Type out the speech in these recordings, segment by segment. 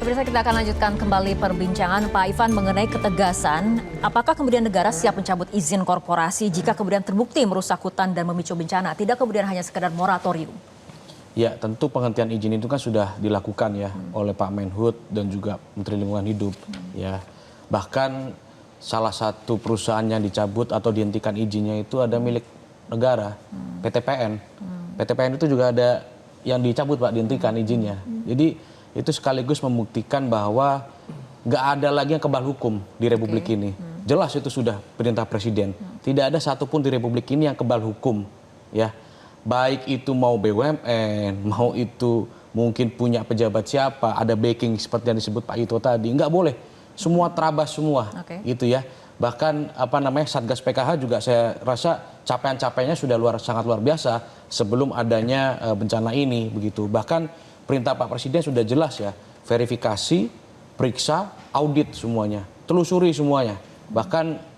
Pemirsa, kita akan lanjutkan kembali perbincangan Pak Ivan mengenai ketegasan. Apakah kemudian negara siap mencabut izin korporasi jika kemudian terbukti merusak hutan dan memicu bencana, tidak kemudian hanya sekedar moratorium? Ya, tentu penghentian izin itu kan sudah dilakukan ya oleh Pak Menhub dan juga Menteri Lingkungan Hidup. Ya, bahkan salah satu perusahaan yang dicabut atau dihentikan izinnya itu ada milik negara, PT PN. PT PN itu juga ada yang dicabut Pak, dihentikan izinnya. Jadi itu sekaligus membuktikan bahwa nggak ada lagi yang kebal hukum di Republik ini. Jelas itu sudah perintah Presiden. Tidak ada satupun di Republik ini yang kebal hukum, ya. Baik itu mau BUMN, mau itu mungkin punya pejabat siapa, ada backing seperti yang disebut Pak Ito tadi, nggak boleh. Semua terabas semua, gitu ya. Bahkan Satgas PKH juga saya rasa capaian-capaiannya sudah sangat luar biasa sebelum adanya bencana ini, begitu. Bahkan perintah Pak Presiden sudah jelas ya, verifikasi, periksa, audit semuanya, telusuri semuanya. Bahkan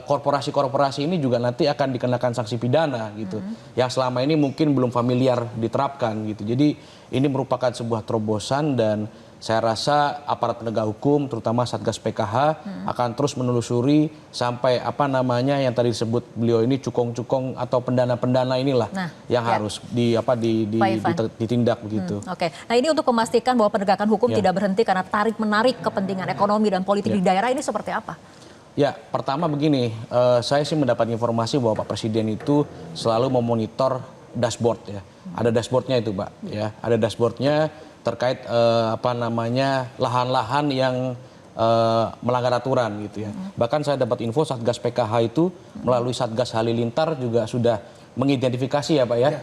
korporasi-korporasi ini juga nanti akan dikenakan sanksi pidana gitu. Yang selama ini mungkin belum familiar diterapkan gitu. Jadi ini merupakan sebuah terobosan dan saya rasa aparat penegak hukum terutama Satgas PKH akan terus menelusuri sampai yang tadi disebut beliau ini cukong-cukong atau pendana-pendana inilah yang harus ditindak begitu. Oke. Nah, ini untuk memastikan bahwa penegakan hukum tidak berhenti karena tarik-menarik kepentingan ekonomi dan politik di daerah ini seperti apa? Ya, pertama begini, saya sih mendapat informasi bahwa Pak Presiden itu selalu memonitor dashboard ya. Ada dashboardnya itu Pak, ya. Ada dashboardnya terkait lahan-lahan yang melanggar aturan gitu ya. Bahkan saya dapat info Satgas PKH itu melalui Satgas Halilintar juga sudah mengidentifikasi ya Pak ya,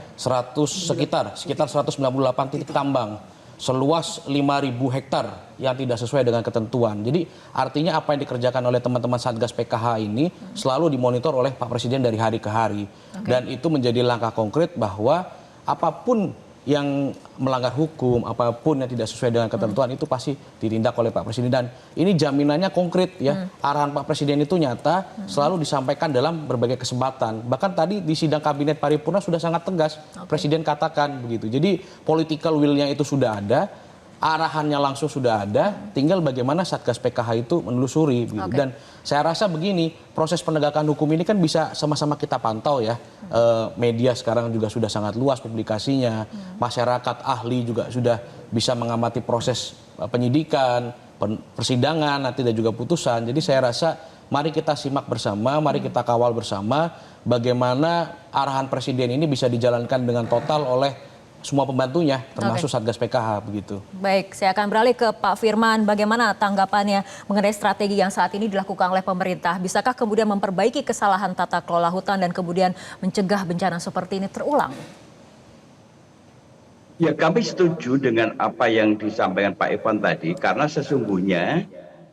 sekitar 198 titik tambang seluas 5.000 hektar yang tidak sesuai dengan ketentuan. Jadi artinya apa yang dikerjakan oleh teman-teman Satgas PKH ini selalu dimonitor oleh Pak Presiden dari hari ke hari. Dan itu menjadi langkah konkret bahwa apapun yang melanggar hukum, apapun yang tidak sesuai dengan ketentuan itu pasti ditindak oleh Pak Presiden. Dan ini jaminannya konkret ya. Arahan Pak Presiden itu nyata, selalu disampaikan dalam berbagai kesempatan. Bahkan tadi di sidang kabinet paripurna sudah sangat tegas Presiden katakan begitu. Jadi political will-nya itu sudah ada, arahannya langsung sudah ada, tinggal bagaimana Satgas PKH itu menelusuri begitu. Dan saya rasa begini, proses penegakan hukum ini kan bisa sama-sama kita pantau ya. Media sekarang juga sudah sangat luas publikasinya, masyarakat ahli juga sudah bisa mengamati proses penyidikan, persidangan, nanti dan juga putusan. Jadi saya rasa mari kita simak bersama, mari kita kawal bersama bagaimana arahan Presiden ini bisa dijalankan dengan total oleh semua pembantunya, termasuk Satgas PKH begitu. Baik, saya akan beralih ke Pak Firman. Bagaimana tanggapannya mengenai strategi yang saat ini dilakukan oleh pemerintah? Bisakah kemudian memperbaiki kesalahan tata kelola hutan dan kemudian mencegah bencana seperti ini terulang? Ya, kami setuju dengan apa yang disampaikan Pak Ivan tadi, karena sesungguhnya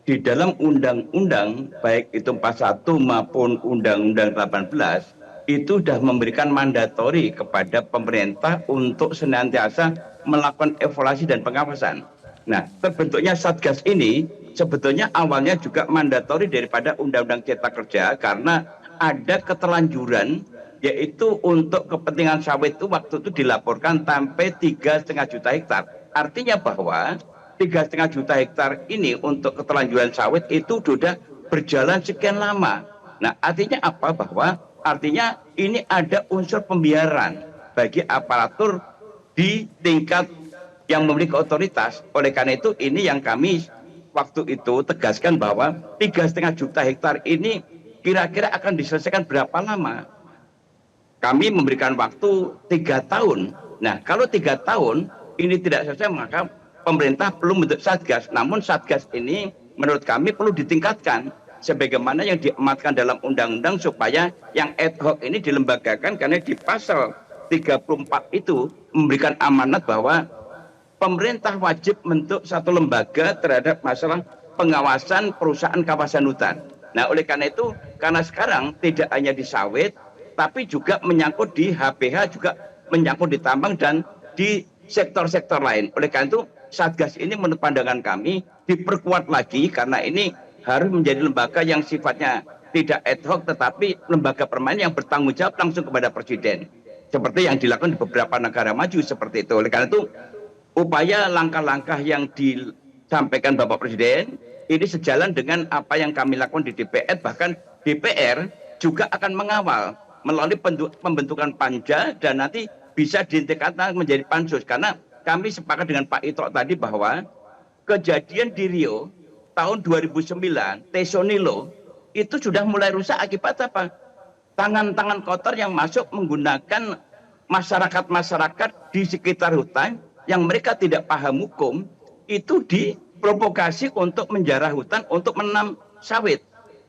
di dalam undang-undang baik itu 41 maupun undang-undang 18 itu sudah memberikan mandatori kepada pemerintah untuk senantiasa melakukan evaluasi dan pengawasan. Nah, terbentuknya Satgas ini sebetulnya awalnya juga mandatori daripada Undang-Undang Cipta Kerja karena ada keterlanjuran, yaitu untuk kepentingan sawit itu waktu itu dilaporkan sampai 3,5 juta hektar. Artinya bahwa 3,5 juta hektar ini untuk keterlanjuran sawit itu sudah berjalan sekian lama. Nah, artinya apa? Artinya ini ada unsur pembiaran bagi aparatur di tingkat yang memiliki otoritas. Oleh karena itu ini yang kami waktu itu tegaskan bahwa 3,5 juta hektar ini kira-kira akan diselesaikan berapa lama. Kami memberikan waktu 3 tahun. Nah, kalau 3 tahun ini tidak selesai maka pemerintah perlu membentuk Satgas. Namun Satgas ini menurut kami perlu ditingkatkan sebagaimana yang diamatkan dalam undang-undang supaya yang ad hoc ini dilembagakan, karena di pasal 34 itu memberikan amanat bahwa pemerintah wajib membentuk satu lembaga terhadap masalah pengawasan perusahaan kawasan hutan. Nah, oleh karena itu, karena sekarang tidak hanya di sawit tapi juga menyangkut di HPH, juga menyangkut di tambang dan di sektor-sektor lain. Oleh karena itu Satgas ini menurut pandangan kami diperkuat lagi, karena ini harus menjadi lembaga yang sifatnya tidak ad hoc tetapi lembaga permanen yang bertanggung jawab langsung kepada Presiden. Seperti yang dilakukan di beberapa negara maju seperti itu. Oleh karena itu upaya langkah-langkah yang sampaikan Bapak Presiden, ini sejalan dengan apa yang kami lakukan di DPR, bahkan DPR juga akan mengawal melalui pembentukan panja dan nanti bisa ditingkatkan menjadi pansus. Karena kami sepakat dengan Pak Ito tadi bahwa kejadian di Rio tahun 2009, Tesonilo, itu sudah mulai rusak akibat apa? Tangan-tangan kotor yang masuk menggunakan masyarakat-masyarakat di sekitar hutan yang mereka tidak paham hukum, itu diprovokasi untuk menjarah hutan untuk menanam sawit.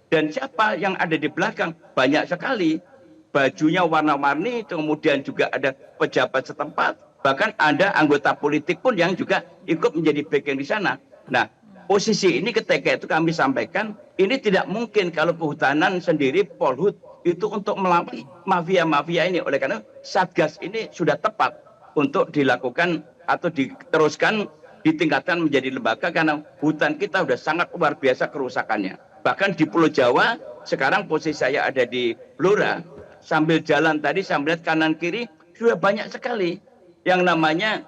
Dan siapa yang ada di belakang? Banyak sekali. Bajunya warna-warni, kemudian juga ada pejabat setempat, bahkan ada anggota politik pun yang juga ikut menjadi bagian di sana. Nah, posisi ini ketika itu kami sampaikan, ini tidak mungkin kalau kehutanan sendiri, Polhut, itu untuk melawan mafia-mafia ini. Oleh karena Satgas ini sudah tepat untuk dilakukan atau diteruskan, ditingkatkan menjadi lembaga, karena hutan kita sudah sangat luar biasa kerusakannya. Bahkan di Pulau Jawa, sekarang posisi saya ada di Blora, sambil jalan tadi saya melihat kanan kiri sudah banyak sekali yang namanya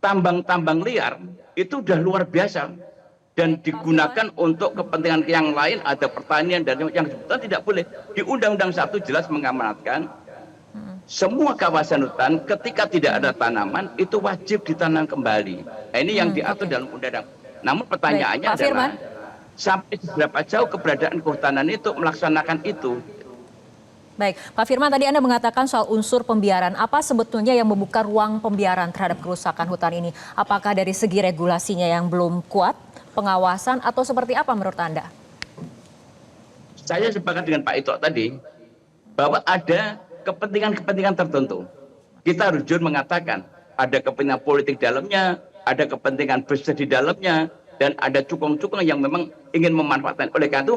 tambang-tambang liar, itu sudah luar biasa. Dan digunakan untuk kepentingan yang lain, ada pertanian dan yang sebetulnya tidak boleh. Di Undang-Undang 1 jelas mengamanatkan semua kawasan hutan ketika tidak ada tanaman itu wajib ditanam kembali. Nah, ini yang diatur dalam undang-undang. Namun pertanyaannya adalah sampai seberapa jauh keberadaan kehutanan itu melaksanakan itu. Baik, Pak Firman, tadi Anda mengatakan soal unsur pembiaran. Apa sebetulnya yang membuka ruang pembiaran terhadap kerusakan hutan ini? Apakah dari segi regulasinya yang belum kuat, pengawasan, atau seperti apa menurut Anda? Saya sepakat dengan Pak Ito tadi bahwa ada kepentingan-kepentingan tertentu. Kita harus jujur mengatakan ada kepentingan politik dalamnya, ada kepentingan bisnis di dalamnya, dan ada cukong-cukong yang memang ingin memanfaatkan. Oleh karena itu,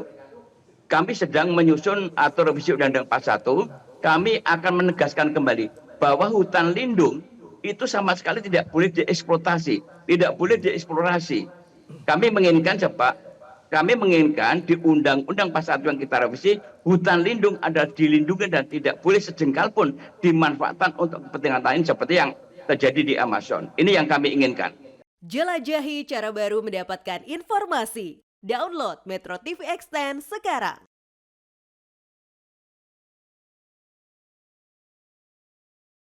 kami sedang menyusun atau revisi Undang-Undang 41, kami akan menegaskan kembali bahwa hutan lindung itu sama sekali tidak boleh dieksploitasi, tidak boleh dieksplorasi. Kami menginginkan kami menginginkan di Undang-Undang 41 yang kita revisi, hutan lindung adalah dilindungi dan tidak boleh sejengkal pun dimanfaatkan untuk kepentingan lain seperti yang terjadi di Amazon. Ini yang kami inginkan. Jelajahi cara baru mendapatkan informasi. Download Metro TV Extend sekarang.